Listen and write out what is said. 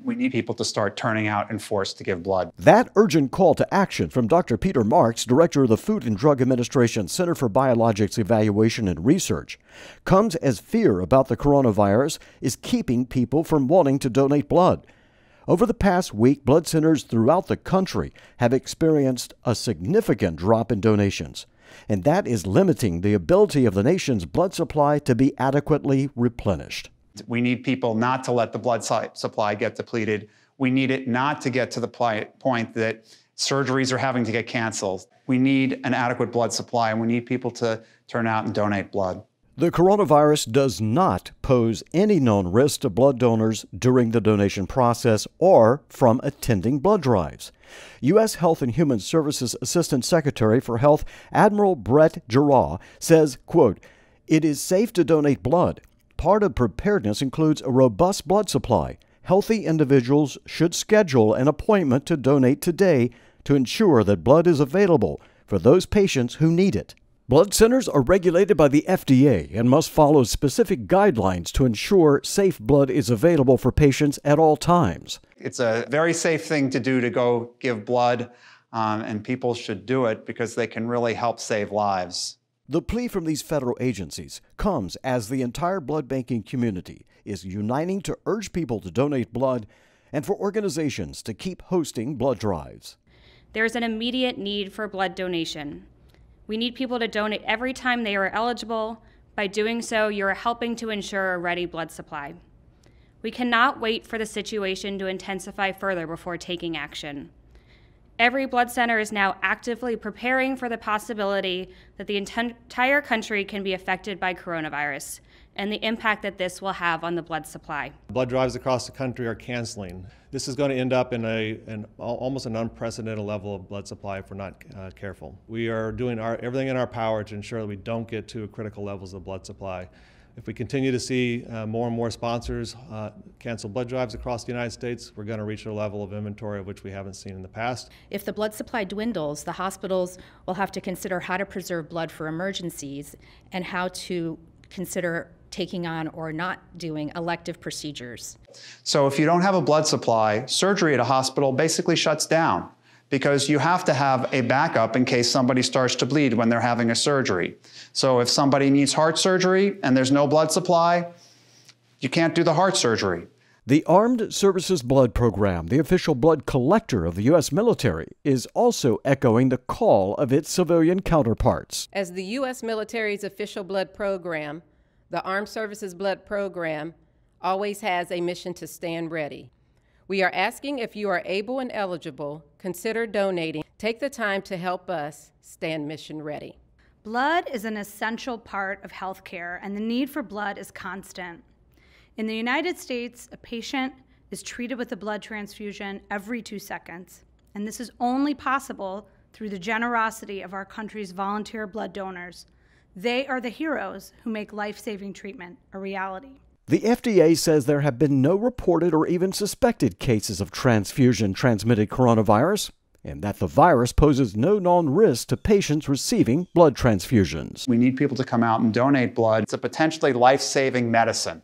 we need people to start turning out in force to give blood. That urgent call to action from Dr. Peter Marks, director of the Food and Drug Administration Center for Biologics Evaluation and Research, comes as fear about the coronavirus is keeping people from wanting to donate blood. Over the past week, blood centers throughout the country have experienced a significant drop in donations, and that is limiting the ability of the nation's blood supply to be adequately replenished. We need people not to let the blood supply get depleted. We need it not to get to the point that surgeries are having to get canceled. We need an adequate blood supply, and we need people to turn out and donate blood. The coronavirus does not pose any known risk to blood donors during the donation process or from attending blood drives. U.S. Health and Human Services Assistant Secretary for Health Admiral Brett Giroir says, quote, "It is safe to donate blood. Part of preparedness includes a robust blood supply. Healthy individuals should schedule an appointment to donate today to ensure that blood is available for those patients who need it." Blood centers are regulated by the FDA and must follow specific guidelines to ensure safe blood is available for patients at all times. It's a very safe thing to do to go give blood, and people should do it because they can really help save lives. The plea from these federal agencies comes as the entire blood banking community is uniting to urge people to donate blood and for organizations to keep hosting blood drives. There's an immediate need for blood donation. We need people to donate every time they are eligible. By doing so, you are helping to ensure a ready blood supply. We cannot wait for the situation to intensify further before taking action. Every blood center is now actively preparing for the possibility that the entire country can be affected by coronavirus and the impact that this will have on the blood supply. Blood drives across the country are canceling. This is going to end up in almost an unprecedented level of blood supply if we're not careful. We are doing everything in our power to ensure that we don't get to critical levels of blood supply. If we continue to see more and more sponsors cancel blood drives across the United States, we're going to reach a level of inventory of which we haven't seen in the past. If the blood supply dwindles, the hospitals will have to consider how to preserve blood for emergencies and how to consider taking on or not doing elective procedures. So if you don't have a blood supply, surgery at a hospital basically shuts down because you have to have a backup in case somebody starts to bleed when they're having a surgery. So if somebody needs heart surgery and there's no blood supply, you can't do the heart surgery. The Armed Services Blood Program, the official blood collector of the U.S. military, is also echoing the call of its civilian counterparts. As the U.S. military's official blood program, the Armed Services Blood Program always has a mission to stand ready. We are asking if you are able and eligible, consider donating. Take the time to help us stand mission ready. Blood is an essential part of healthcare, and the need for blood is constant. In the United States, a patient is treated with a blood transfusion every 2 seconds, and this is only possible through the generosity of our country's volunteer blood donors. They are the heroes who make life-saving treatment a reality. The FDA says there have been no reported or even suspected cases of transfusion-transmitted coronavirus, and that the virus poses no known risk to patients receiving blood transfusions. We need people to come out and donate blood. It's a potentially life-saving medicine.